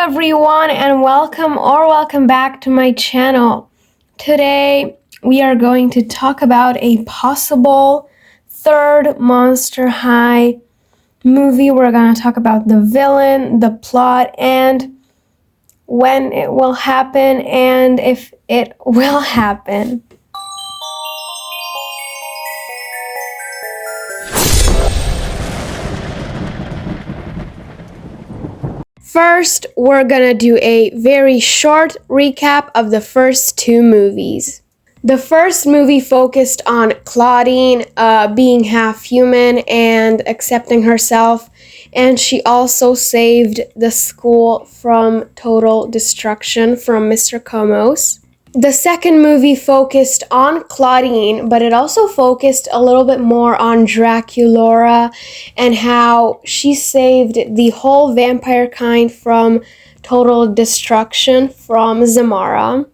everyone, and welcome back to my channel. Today, we are going to talk about a possible third Monster High movie. We're going to talk about the villain, the plot, and when it will happen, and if it will happen. First, we're gonna do a very short recap of the first two movies. The first movie focused on Claudine being half human and accepting herself, and she also saved the school from total destruction from Mr. Komos. The second movie focused on Claudine, but it also focused a little bit more on Draculaura and how she saved the whole vampire kind from total destruction from Zamara.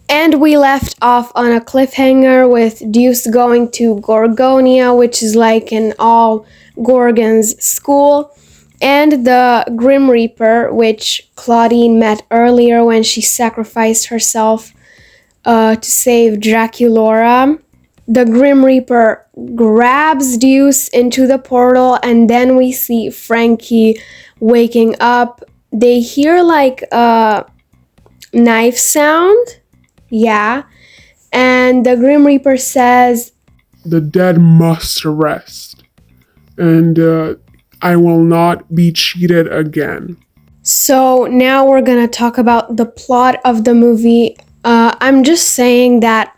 And we left off on a cliffhanger with Deuce going to Gorgonia, which is like an all Gorgons school, and the Grim Reaper, which Claudine met earlier when she sacrificed herself to save Draculaura. The Grim Reaper grabs Deuce into the portal, and then we see Frankie waking up. They hear like a knife sound. Yeah. And the Grim Reaper says, "The dead must rest, and I will not be cheated again." So now we're gonna talk about the plot of the movie. I'm just saying that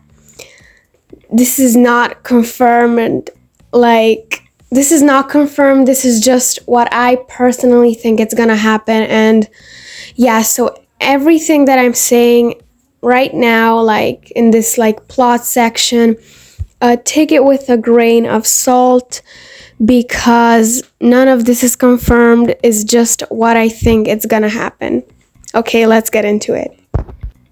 this is not confirmed. This is not confirmed. This is just what I personally think it's gonna happen. And yeah, so everything that I'm saying right now, like in this plot section, take it with a grain of salt because none of this is confirmed. It's just what I think it's gonna happen. Okay, let's get into it.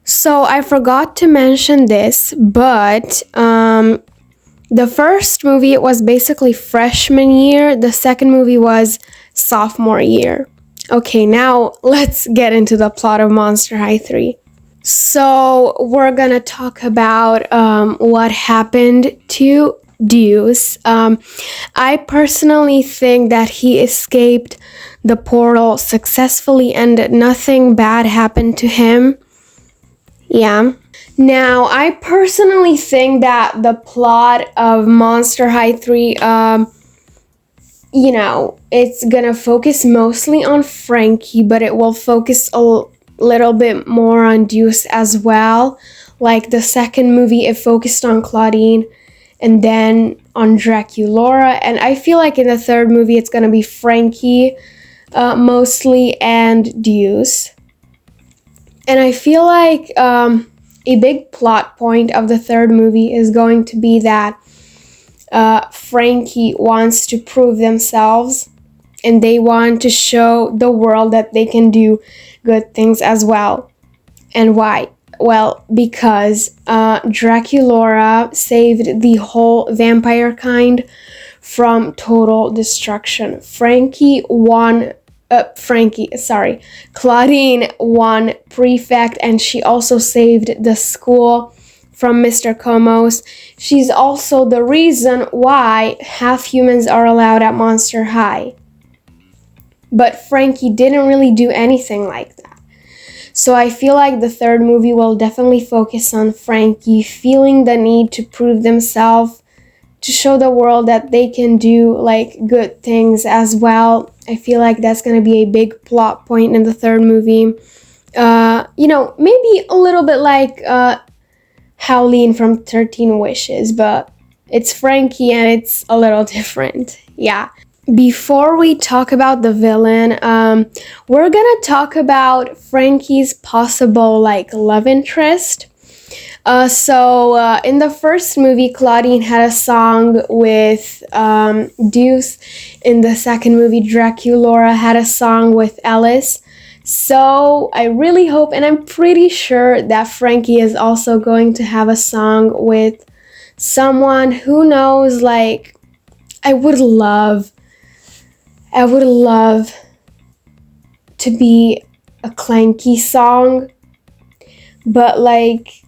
So I forgot to mention this, but the first movie was basically freshman year. The second movie was sophomore year. Okay, now let's get into the plot of Monster High 3. So we're gonna talk about what happened to Deuce. I personally think that he escaped the portal successfully and nothing bad happened to him. Yeah. Now, I personally think that the plot of Monster High 3, it's gonna focus mostly on Frankie, but it will focus a little bit more on Deuce as well. Like the second movie, it focused on Claudine and then on Draculaura. And I feel like in the third movie, it's gonna be Frankie mostly and Deuce. And I feel like a big plot point of the third movie is going to be that Frankie wants to prove themselves and they want to show the world that they can do good things as well. And why? Well, because Draculaura saved the whole vampire kind from total destruction. Claudine won prefect, and she also saved the school from Mr. Komos. She's also the reason why half humans are allowed at Monster High. But Frankie didn't really do anything like that. So I feel like the third movie will definitely focus on Frankie feeling the need to prove themselves, to show the world that they can do good things as well. I feel like that's going to be a big plot point in the third movie. Maybe a little bit like Howleen from 13 Wishes, but it's Frankie and it's a little different. Yeah. Before we talk about the villain, we're going to talk about Frankie's possible love interest. So in the first movie, Claudine had a song with Deuce. In the second movie, Draculaura had a song with Alice. So I really hope, and I'm pretty sure that Frankie is also going to have a song with someone. Who knows, I would love to be a clanky song, but like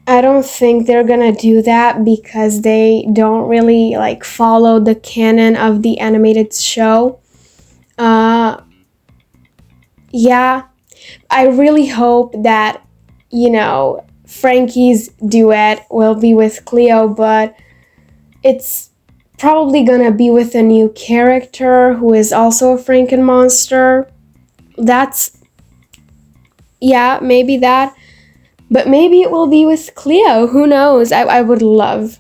I don't think they're gonna do that because they don't really like follow the canon of the animated show. Uh, yeah, I really hope that, Frankie's duet will be with Cleo, but it's probably gonna be with a new character who is also a Frankenmonster. That's, yeah, maybe that. But maybe it will be with Cleo. Who knows? I would love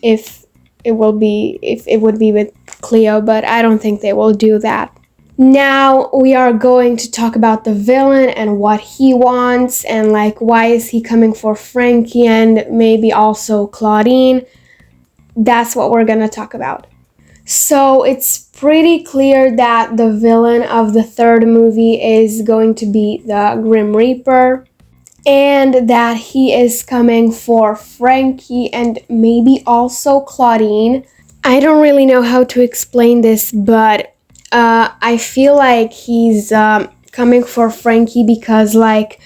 if if it would be with Cleo, but I don't think they will do that. Now we are going to talk about the villain and what he wants and like why is he coming for Frankie and maybe also Claudine. That's what we're going to talk about. So it's pretty clear that the villain of the third movie is going to be the Grim Reaper, and that he is coming for Frankie and maybe also Claudine. I don't really know how to explain this, but I feel like he's coming for Frankie because, like,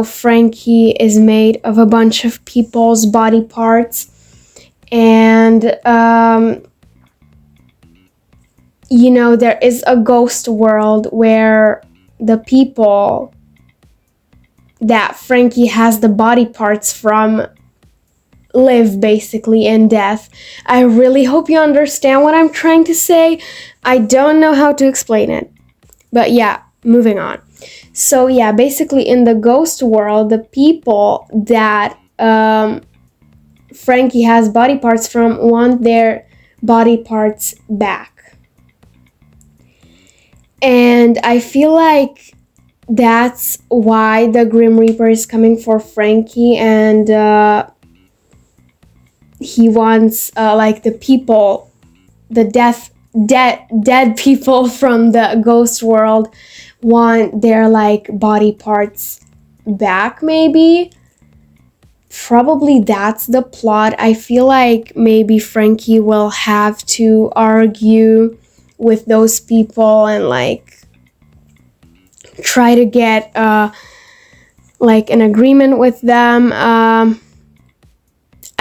Frankie is made of a bunch of people's body parts, and there is a ghost world where the people that Frankie has the body parts from live basically in death. I really hope you understand what I'm trying to say. I don't know how to explain it. But yeah, moving on. So yeah, basically in the ghost world, the people that Frankie has body parts from want their body parts back. And I feel like that's why the Grim Reaper is coming for Frankie, and he wants like the people, the dead people from the ghost world want their like body parts back. Maybe, probably that's the plot. I feel like maybe Frankie will have to argue with those people and like try to get like an agreement with them.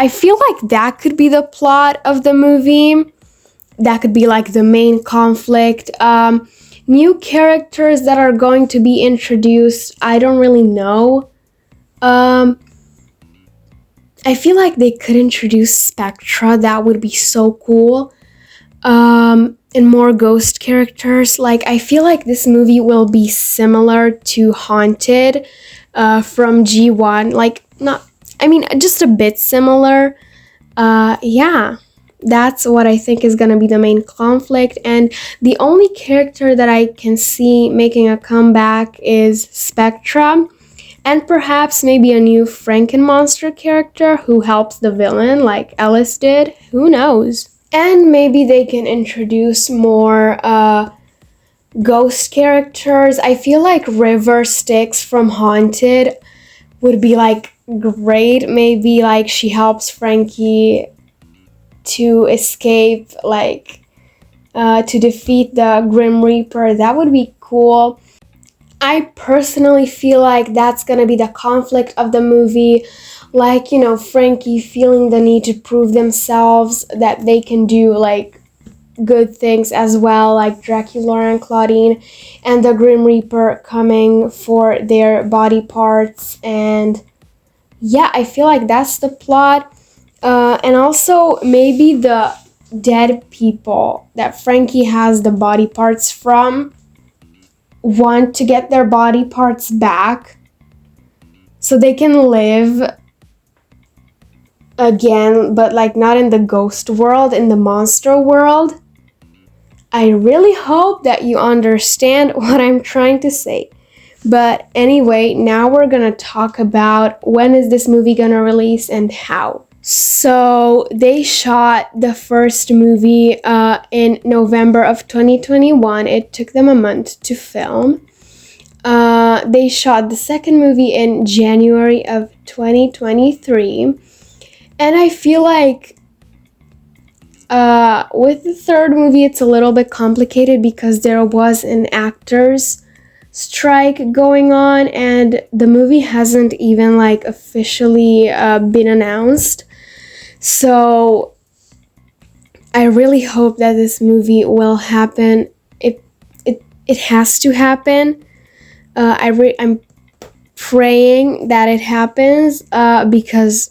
I feel like that could be the plot of the movie. That could be like the main conflict. New characters that are going to be introduced, I don't really know. I feel like they could introduce Spectra. That would be so cool. And more ghost characters. Like, I feel like this movie will be similar to Haunted from G1. Like, just a bit similar. Yeah, that's what I think is gonna be the main conflict. And the only character that I can see making a comeback is Spectra. And perhaps maybe a new Frankenmonster character who helps the villain like Ellis did. Who knows? And maybe they can introduce more ghost characters. I feel like River Styx from Haunted would be like great. Maybe like she helps Frankie to escape, like to defeat the Grim Reaper. That would be cool. I personally feel like that's gonna be the conflict of the movie. Like, Frankie feeling the need to prove themselves that they can do like good things as well, like Dracula and Claudine, and the Grim Reaper coming for their body parts. And yeah, I feel like that's the plot. And also maybe the dead people that Frankie has the body parts from want to get their body parts back so they can live again, but like not in the ghost world, in the monster world. I really hope that you understand what I'm trying to say. But anyway, now we're gonna talk about when is this movie gonna release and how. So they shot the first movie in November of 2021. It took them a month to film. They shot the second movie in January of 2023. And I feel like with the third movie, it's a little bit complicated because there was an actors strike going on, and the movie hasn't even like officially been announced. So I really hope that this movie will happen. It has to happen. I'm praying that it happens because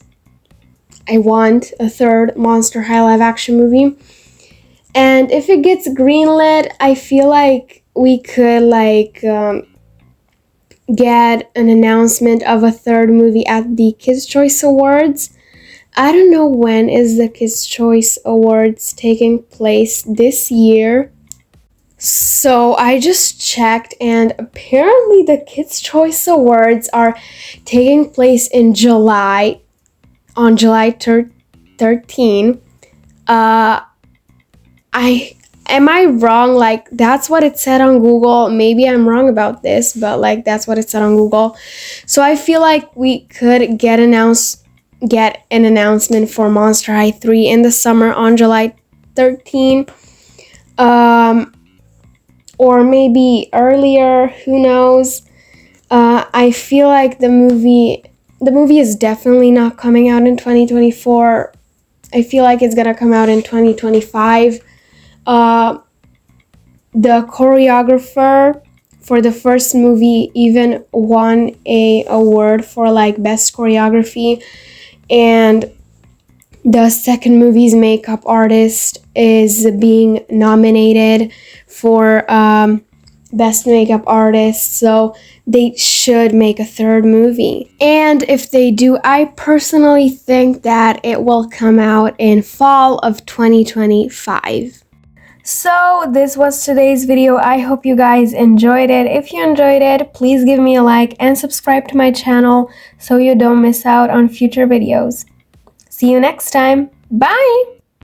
I want a third Monster High live action movie. And if it gets greenlit, I feel like we could get an announcement of a third movie at the Kids' Choice Awards. I don't know when is the Kids' Choice Awards taking place this year. So I just checked, and apparently the Kids' Choice Awards are taking place in July, on July 13. Am I wrong? Like, that's what it said on Google. Maybe I'm wrong about this, but like that's what it said on Google. So I feel like we could get an announcement for Monster High 3 in the summer on July 13. Or maybe earlier, who knows? I feel like the movie is definitely not coming out in 2024. I feel like it's gonna come out in 2025. The choreographer for the first movie even won a award for like best choreography, and the second movie's makeup artist is being nominated for best makeup artist, so they should make a third movie. And if they do, I personally think that it will come out in fall of 2025. So this was today's video. I hope you guys enjoyed it. If you enjoyed it, please give me a like and subscribe to my channel so you don't miss out on future videos. See you next time. Bye!